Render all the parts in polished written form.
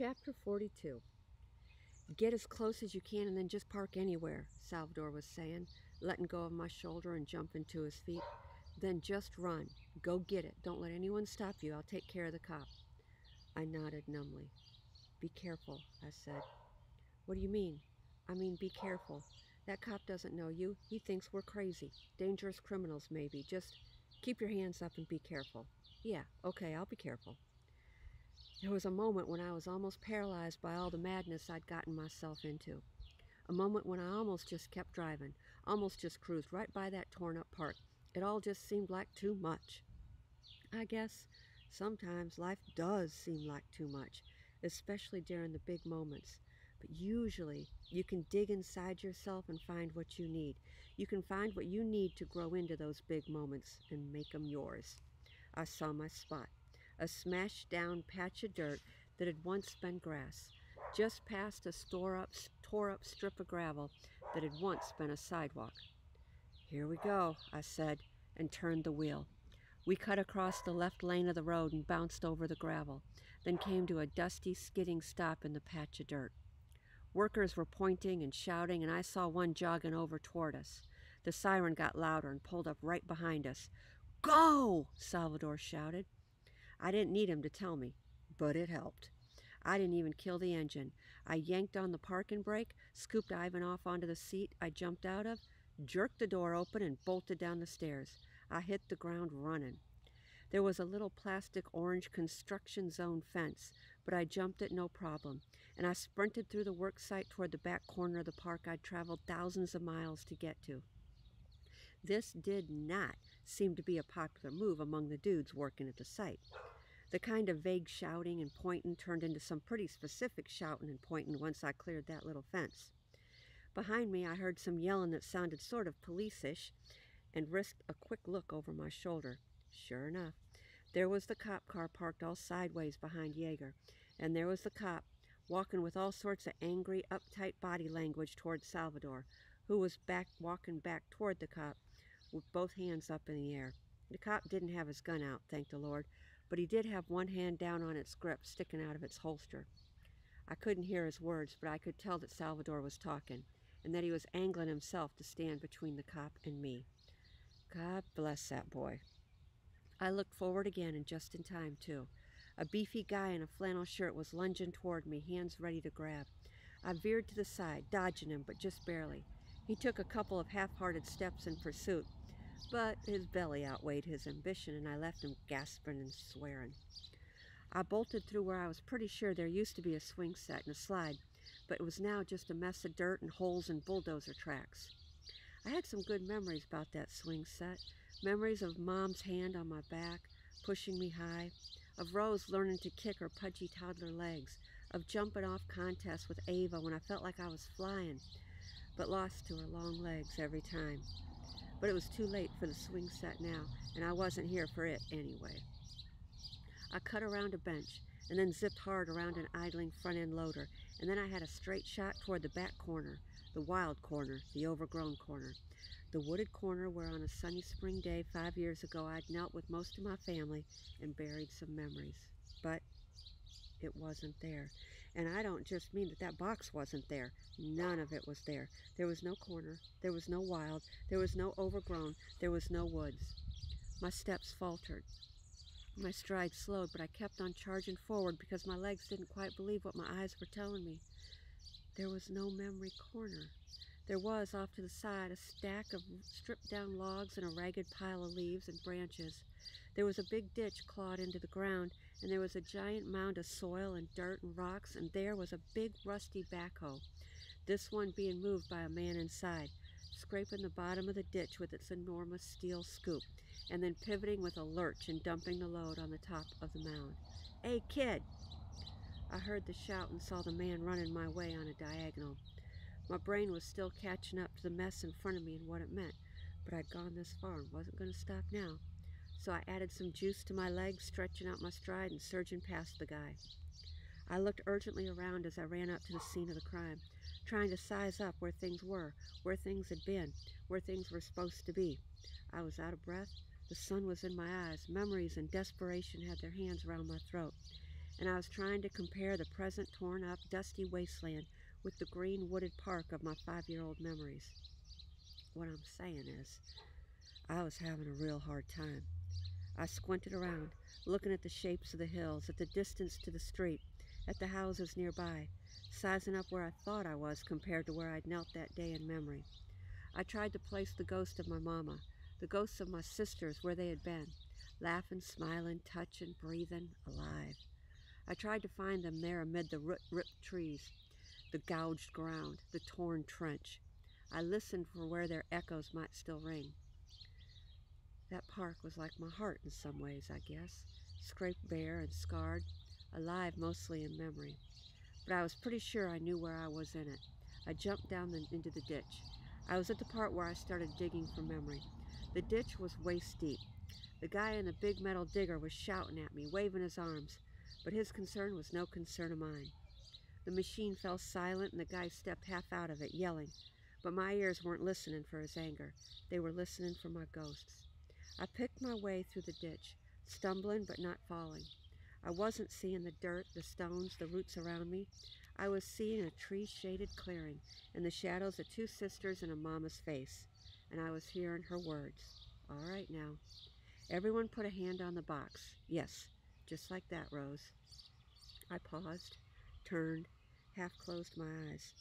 Chapter 42. Get as close as you can and then just park anywhere, Salvador was saying, letting go of my shoulder and jumping to his feet. Then just run. Go get it. Don't let anyone stop you. I'll take care of the cop. I nodded numbly. Be careful, I said. What do you mean? I mean, be careful. That cop doesn't know you. He thinks we're crazy. Dangerous criminals, maybe. Just keep your hands up and be careful. Yeah, okay, I'll be careful. There was a moment when I was almost paralyzed by all the madness I'd gotten myself into. A moment when I almost just kept driving, almost just cruised right by that torn-up park. It all just seemed like too much. I guess sometimes life does seem like too much, especially during the big moments. But usually you can dig inside yourself and find what you need. You can find what you need to grow into those big moments and make them yours. I saw my spot. A smashed down patch of dirt that had once been grass, just past a tore up strip of gravel that had once been a sidewalk. Here we go, I said, and turned the wheel. We cut across the left lane of the road and bounced over the gravel, then came to a dusty, skidding stop in the patch of dirt. Workers were pointing and shouting, and I saw one jogging over toward us. The siren got louder and pulled up right behind us. Go! Salvador shouted. I didn't need him to tell me, but it helped. I didn't even kill the engine. I yanked on the parking brake, scooped Ivan off onto the seat I jumped out of, jerked the door open, and bolted down the stairs. I hit the ground running. There was a little plastic orange construction zone fence, but I jumped it no problem, and I sprinted through the work site toward the back corner of the park I'd traveled thousands of miles to get to. This did not seem to be a popular move among the dudes working at the site. The kind of vague shouting and pointing turned into some pretty specific shouting and pointing once I cleared that little fence. Behind me I heard some yelling that sounded sort of police-ish and risked a quick look over my shoulder. Sure enough, there was the cop car parked all sideways behind Yeager, and there was the cop walking with all sorts of angry, uptight body language toward Salvador, who was walking back toward the cop with both hands up in the air. The cop didn't have his gun out, thank the Lord, but he did have one hand down on its grip, sticking out of its holster. I couldn't hear his words, but I could tell that Salvador was talking, and that he was angling himself to stand between the cop and me. God bless that boy. I looked forward again, and just in time, too. A beefy guy in a flannel shirt was lunging toward me, hands ready to grab. I veered to the side, dodging him, but just barely. He took a couple of half-hearted steps in pursuit, but his belly outweighed his ambition, and I left him gasping and swearing. I bolted through where I was pretty sure there used to be a swing set and a slide, but it was now just a mess of dirt and holes and bulldozer tracks. I had some good memories about that swing set, memories of Mom's hand on my back, pushing me high, of Rose learning to kick her pudgy toddler legs, of jumping off contests with Ava when I felt like I was flying, but lost to her long legs every time. But it was too late for the swing set now, and I wasn't here for it anyway. I cut around a bench, and then zipped hard around an idling front-end loader, and then I had a straight shot toward the back corner, the wild corner, the overgrown corner, the wooded corner where on a sunny spring day 5 years ago I'd knelt with most of my family and buried some memories. But it wasn't there. And I don't just mean that that box wasn't there. None of it was there. There was no corner. There was no wild. There was no overgrown. There was no woods. My steps faltered. My stride slowed, but I kept on charging forward because my legs didn't quite believe what my eyes were telling me. There was no memory corner. There was, off to the side, a stack of stripped-down logs and a ragged pile of leaves and branches. There was a big ditch clawed into the ground, and there was a giant mound of soil and dirt and rocks, and there was a big rusty backhoe, this one being moved by a man inside, scraping the bottom of the ditch with its enormous steel scoop, and then pivoting with a lurch and dumping the load on the top of the mound. "Hey, kid!" I heard the shout and saw the man running my way on a diagonal. My brain was still catching up to the mess in front of me and what it meant, but I'd gone this far and wasn't going to stop now. So I added some juice to my legs, stretching out my stride and surging past the guy. I looked urgently around as I ran up to the scene of the crime, trying to size up where things were, where things had been, where things were supposed to be. I was out of breath. The sun was in my eyes. Memories and desperation had their hands around my throat. and I was trying to compare the present torn-up, dusty wasteland with the green wooded park of my 5-year-old memories. What I'm saying is, I was having a real hard time. I squinted around, looking at the shapes of the hills, at the distance to the street, at the houses nearby, sizing up where I thought I was compared to where I'd knelt that day in memory. I tried to place the ghost of my mama, the ghosts of my sisters where they had been, laughing, smiling, touching, breathing, alive. I tried to find them there amid the ripped trees, the gouged ground, the torn trench. I listened for where their echoes might still ring. That park was like my heart in some ways, I guess, scraped bare and scarred, alive mostly in memory. But I was pretty sure I knew where I was in it. I jumped down into the ditch. I was at the part where I started digging for memory. The ditch was waist deep. The guy in the big metal digger was shouting at me, waving his arms, but his concern was no concern of mine. The machine fell silent and the guy stepped half out of it, yelling, but my ears weren't listening for his anger. They were listening for my ghosts. I picked my way through the ditch, stumbling but not falling. I wasn't seeing the dirt, the stones, the roots around me. I was seeing a tree-shaded clearing and the shadows of 2 sisters and a mama's face, and I was hearing her words. All right now. Everyone put a hand on the box. Yes, just like that, Rose. I paused, turned, half closed my eyes.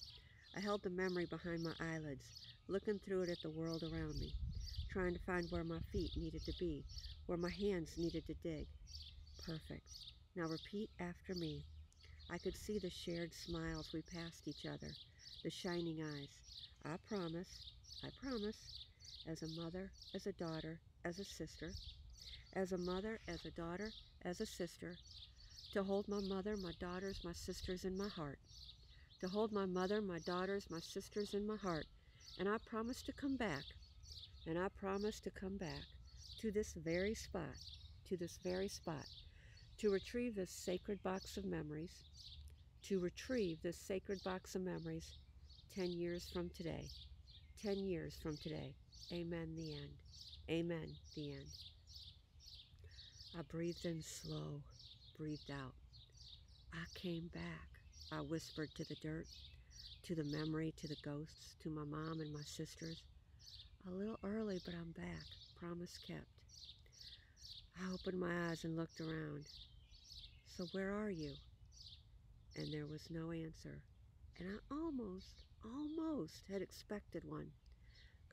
I held the memory behind my eyelids, looking through it at the world around me, trying to find where my feet needed to be, where my hands needed to dig. Perfect. Now repeat after me. I could see the shared smiles we passed each other, the shining eyes. I promise, as a mother, as a daughter, as a sister, as a mother, as a daughter, as a sister, to hold my mother, my daughters, my sisters in my heart, to hold my mother, my daughters, my sisters in my heart, and I promise to come back, and I promise to come back to this very spot, to this very spot, to retrieve this sacred box of memories, to retrieve this sacred box of memories 10 years from today. 10 years from today. Amen, the end. Amen, the end. I breathed in slow, breathed out. I came back, I whispered to the dirt, to the memory, to the ghosts, to my mom and my sisters. A little early, but I'm back. Promise kept. I opened my eyes and looked around. So where are you? And there was no answer. And I almost had expected one.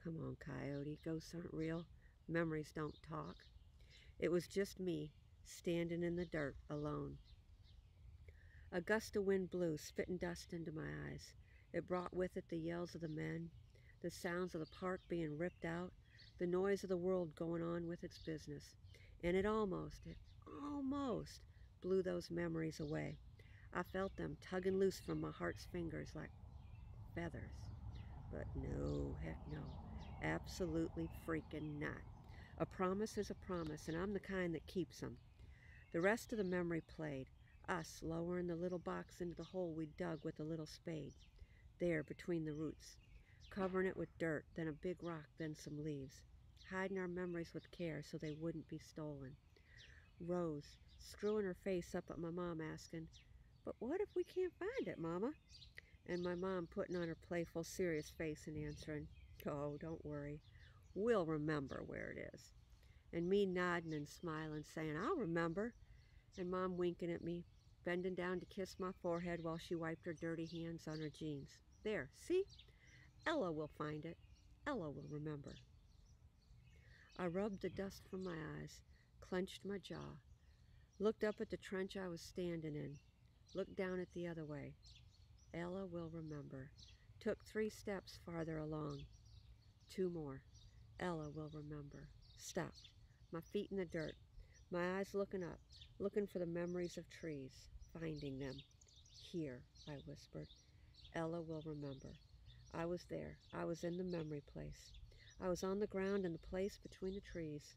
Come on, Coyote, ghosts aren't real. Memories don't talk. It was just me, standing in the dirt, alone. A gust of wind blew, spitting dust into my eyes. It brought with it the yells of the men, the sounds of the park being ripped out, the noise of the world going on with its business. And it almost blew those memories away. I felt them tugging loose from my heart's fingers like feathers. But no, heck no. Absolutely freaking not. A promise is a promise, and I'm the kind that keeps them. The rest of the memory played, us lowering the little box into the hole we dug with a little spade, there between the roots, covering it with dirt, then a big rock, then some leaves, hiding our memories with care so they wouldn't be stolen. Rose, screwing her face up at my mom, asking, "But what if we can't find it, Mama?" And my mom putting on her playful, serious face and answering, "Oh, don't worry. We'll remember where it is." And me nodding and smiling, saying, "I'll remember." And Mom winking at me, bending down to kiss my forehead while she wiped her dirty hands on her jeans. "There, see? Ella will find it. Ella will remember." I rubbed the dust from my eyes, clenched my jaw, looked up at the trench I was standing in, looked down at the other way. Ella will remember. Took 3 steps farther along. 2 more. Ella will remember. Stopped. My feet in the dirt. My eyes looking up, looking for the memories of trees. Finding them. "Here," I whispered. "Ella will remember." I was there. I was in the memory place. I was on the ground in the place between the trees.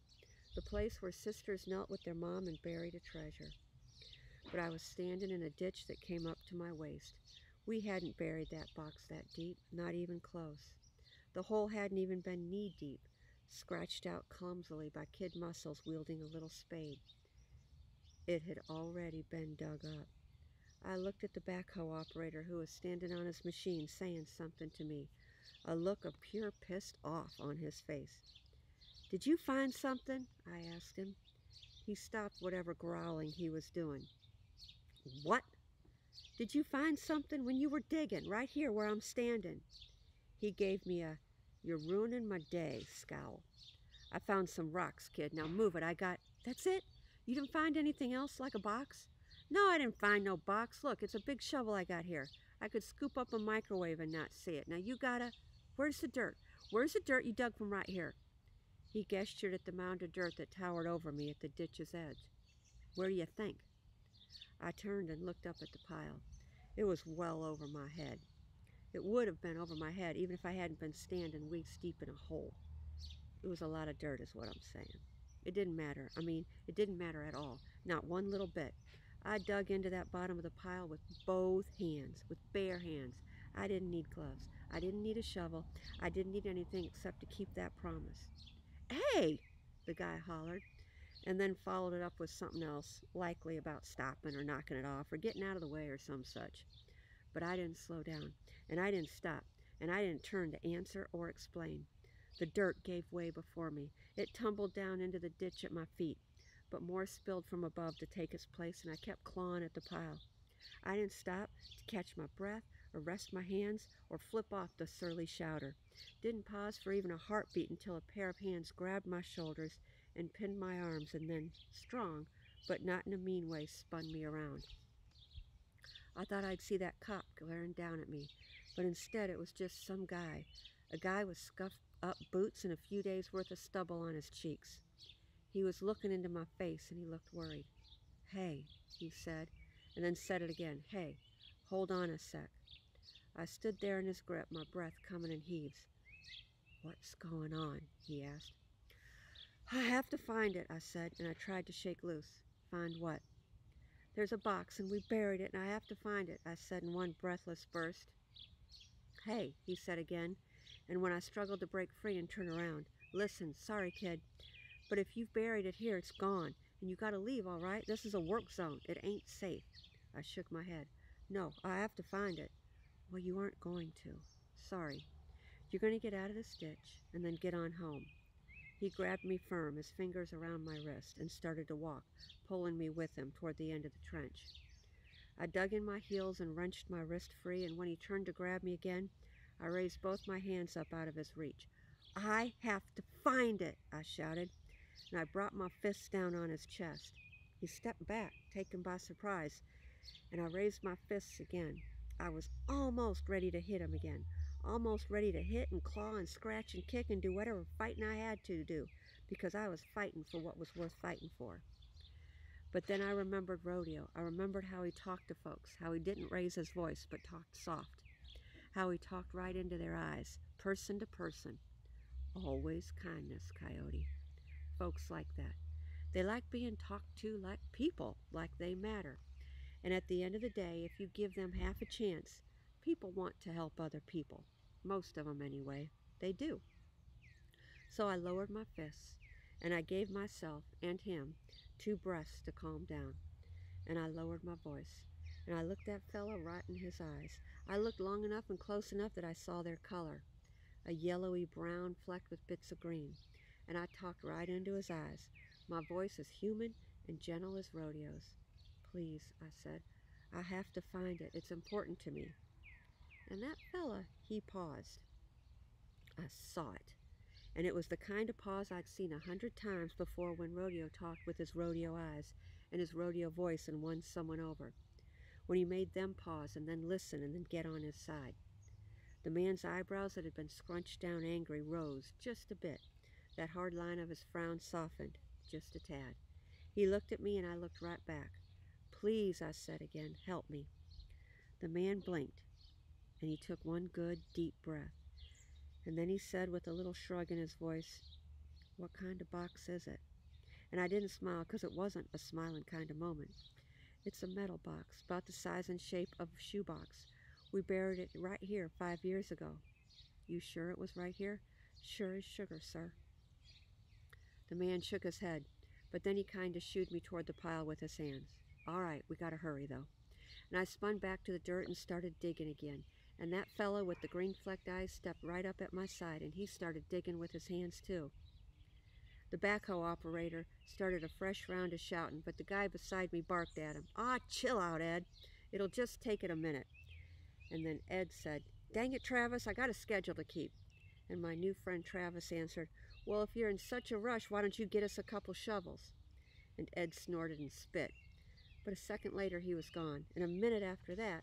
The place where sisters knelt with their mom and buried a treasure. But I was standing in a ditch that came up to my waist. We hadn't buried that box that deep, not even close. The hole hadn't even been knee-deep, scratched out clumsily by kid muscles wielding a little spade. It had already been dug up. I looked at the backhoe operator who was standing on his machine saying something to me, a look of pure pissed off on his face. "Did you find something?" I asked him. He stopped whatever growling he was doing. "What? Did you find something when you were digging, right here where I'm standing?" He gave me a "you're ruining my day" scowl. "I found some rocks, kid. Now move it. That's it? You didn't find anything else like a box?" "No, I didn't find no box. Look, it's a big shovel I got here. I could scoop up a microwave and not see it. Now you gotta... Where's the dirt? Where's the dirt you dug from right here?" He gestured at the mound of dirt that towered over me at the ditch's edge. "Where do you think?" I turned and looked up at the pile. It was well over my head. It would have been over my head even if I hadn't been standing waist deep in a hole. It was a lot of dirt is what I'm saying. It didn't matter. It didn't matter at all. Not one little bit. I dug into that bottom of the pile with both hands, with bare hands. I didn't need gloves. I didn't need a shovel. I didn't need anything except to keep that promise. "Hey!" the guy hollered, and then followed it up with something else, likely about stopping or knocking it off or getting out of the way or some such. But I didn't slow down, and I didn't stop, and I didn't turn to answer or explain. The dirt gave way before me. It tumbled down into the ditch at my feet, but more spilled from above to take its place, and I kept clawing at the pile. I didn't stop to catch my breath or rest my hands or flip off the surly shouter. Didn't pause for even a heartbeat until a pair of hands grabbed my shoulders and pinned my arms and then, strong, but not in a mean way, spun me around. I thought I'd see that cop glaring down at me, but instead it was just some guy, a guy with scuffed up boots and a few days' worth of stubble on his cheeks. He was looking into my face and he looked worried. "Hey," he said, and then said it again. "Hey, hold on a sec." I stood there in his grip, my breath coming in heaves. "What's going on?" he asked. "I have to find it," I said, and I tried to shake loose. "Find what?" "There's a box and we buried it and I have to find it," I said in one breathless burst. "Hey," he said again, and when I struggled to break free and turn around, "Listen, sorry kid, but if you've buried it here, it's gone, and you gotta leave, all right? This is a work zone. It ain't safe." I shook my head. "No, I have to find it." "Well, you aren't going to. Sorry. You're going to get out of this ditch and then get on home." He grabbed me firm, his fingers around my wrist, and started to walk, pulling me with him toward the end of the trench. I dug in my heels and wrenched my wrist free, and when he turned to grab me again, I raised both my hands up out of his reach. "I have to find it," I shouted, and I brought my fists down on his chest. He stepped back, taken by surprise, and I raised my fists again. I was almost ready to hit him again, almost ready to hit and claw and scratch and kick and do whatever fighting I had to do, because I was fighting for what was worth fighting for. But then I remembered rodeo. I remembered how he talked to folks, how he didn't raise his voice but talked soft, how he talked right into their eyes, person to person. Always kindness, Coyote. Folks like that. They like being talked to like people, like they matter. And at the end of the day, if you give them half a chance, people want to help other people. Most of them, anyway. They do. So I lowered my fists, and I gave myself and him 2 breaths to calm down. And I lowered my voice, and I looked that fellow right in his eyes. I looked long enough and close enough that I saw their color, a yellowy brown flecked with bits of green. And I talked right into his eyes, my voice as human and gentle as rodeo's. "Please," I said, "I have to find it. It's important to me." And that fella, he paused. I saw it. And it was the kind of pause I'd seen 100 times before when Rodeo talked with his rodeo eyes and his rodeo voice and won someone over. When he made them pause and then listen and then get on his side. The man's eyebrows that had been scrunched down angry rose just a bit. That hard line of his frown softened just a tad. He looked at me and I looked right back. "Please," I said again, "help me." The man blinked and he took one good, deep breath. And then he said with a little shrug in his voice, "What kind of box is it?" And I didn't smile because it wasn't a smiling kind of moment. "It's a metal box, about the size and shape of a shoebox. We buried it right here 5 years ago." "You sure it was right here?" "Sure as sugar, sir." The man shook his head. But then he kind of shooed me toward the pile with his hands. All right, we gotta hurry though. And I spun back to the dirt and started digging again. And that fellow with the green flecked eyes stepped right up at my side, and he started digging with his hands too. The backhoe operator started a fresh round of shouting, but the guy beside me barked at him. Ah, chill out, Ed. It'll just take it a minute. And then Ed said, Dang it, Travis, I got a schedule to keep. And my new friend Travis answered, Well, if you're in such a rush, why don't you get us a couple shovels? And Ed snorted and spit. But a second later, he was gone. And a minute after that,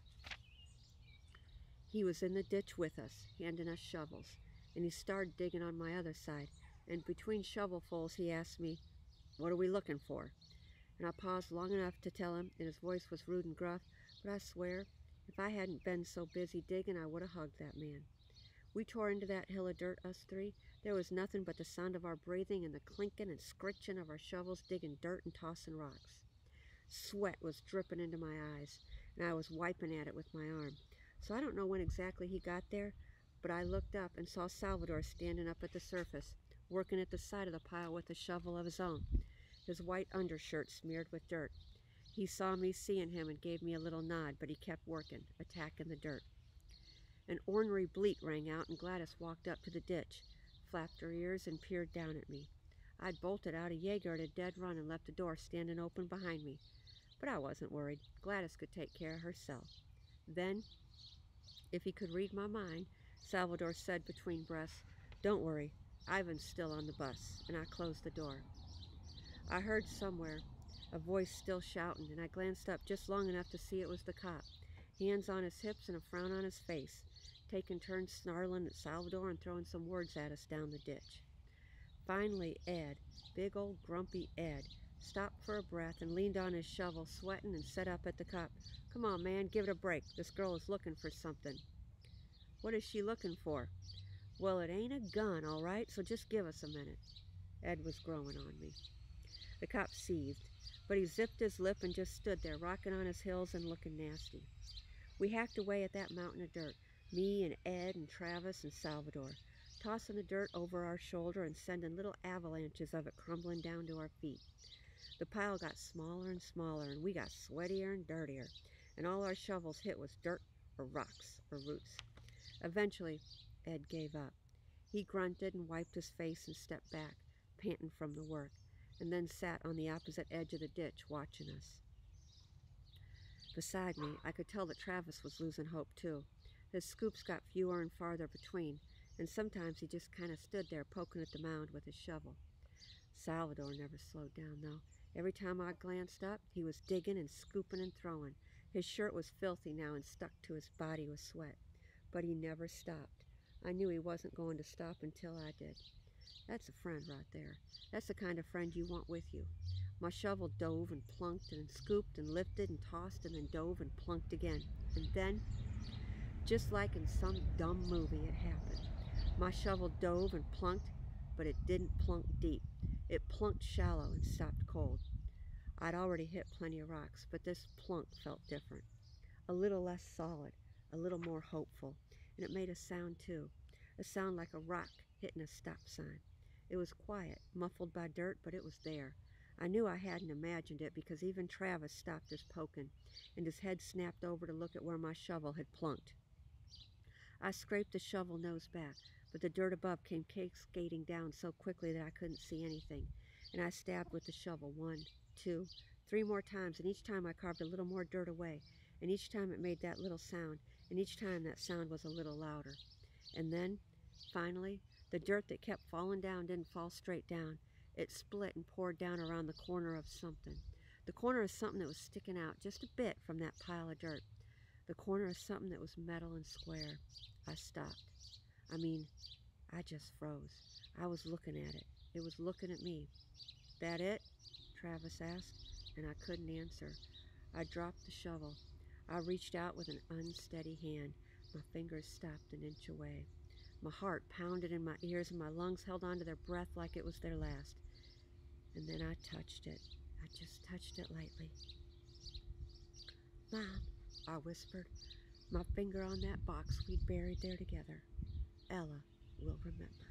he was in the ditch with us, handing us shovels. And he started digging on my other side. And between shovelfuls, he asked me, What are we looking for? And I paused long enough to tell him, and his voice was rude and gruff, but I swear, if I hadn't been so busy digging, I would have hugged that man. We tore into that hill of dirt, us three. There was nothing but the sound of our breathing and the clinking and scritching of our shovels digging dirt and tossing rocks. Sweat was dripping into my eyes, and I was wiping at it with my arm. So I don't know when exactly he got there, but I looked up and saw Salvador standing up at the surface, working at the side of the pile with a shovel of his own, his white undershirt smeared with dirt. He saw me seeing him and gave me a little nod, but he kept working, attacking the dirt. An ornery bleat rang out, and Gladys walked up to the ditch, flapped her ears, and peered down at me. I'd bolted out of Jaeger at a dead run and left the door standing open behind me. But I wasn't worried. Gladys could take care of herself. Then, if he could read my mind, Salvador said between breaths, Don't worry, Ivan's still on the bus, and I closed the door. I heard somewhere a voice still shouting, and I glanced up just long enough to see it was the cop, hands on his hips and a frown on his face, taking turns snarling at Salvador and throwing some words at us down the ditch. Finally, Ed, big old grumpy Ed, stopped for a breath and leaned on his shovel, sweating, and said up at the cop, Come on, man, give it a break. This girl is looking for something. What is she looking for? Well, it ain't a gun, all right, so just give us a minute. Ed was growing on me. The cop seethed, but he zipped his lip and just stood there, rocking on his heels and looking nasty. We hacked away at that mountain of dirt, me and Ed and Travis and Salvador, tossing the dirt over our shoulder and sending little avalanches of it crumbling down to our feet. The pile got smaller and smaller, and we got sweatier and dirtier, and all our shovels hit was dirt or rocks or roots. Eventually, Ed gave up. He grunted and wiped his face and stepped back, panting from the work, and then sat on the opposite edge of the ditch watching us. Beside me, I could tell that Travis was losing hope too. His scoops got fewer and farther between, and sometimes he just kind of stood there poking at the mound with his shovel. Salvador never slowed down, though. Every time I glanced up, he was digging and scooping and throwing. His shirt was filthy now and stuck to his body with sweat. But he never stopped. I knew he wasn't going to stop until I did. That's a friend right there. That's the kind of friend you want with you. My shovel dove and plunked and scooped and lifted and tossed and then dove and plunked again. And then, just like in some dumb movie, it happened. My shovel dove and plunked, but it didn't plunk deep. It plunked shallow and stopped cold. I'd already hit plenty of rocks, but this plunk felt different. A little less solid, a little more hopeful. And it made a sound too. A sound like a rock hitting a stop sign. It was quiet, muffled by dirt, but it was there. I knew I hadn't imagined it because even Travis stopped his poking, and his head snapped over to look at where my shovel had plunked. I scraped the shovel nose back, but the dirt above came cascading down so quickly that I couldn't see anything, and I stabbed with the shovel 1, 2, 3 more times, and each time I carved a little more dirt away, and each time it made that little sound, and each time that sound was a little louder. And then, finally, the dirt that kept falling down didn't fall straight down. It split and poured down around the corner of something. The corner of something that was sticking out just a bit from that pile of dirt. The corner of something that was metal and square. I stopped. I just froze. I was looking at it. It was looking at me. That it? Travis asked, and I couldn't answer. I dropped the shovel. I reached out with an unsteady hand. My fingers stopped an inch away. My heart pounded in my ears, and my lungs held on to their breath like it was their last. And then I touched it. I just touched it lightly. Mom, I whispered, my finger on that box we'd buried there together. Ella will remember.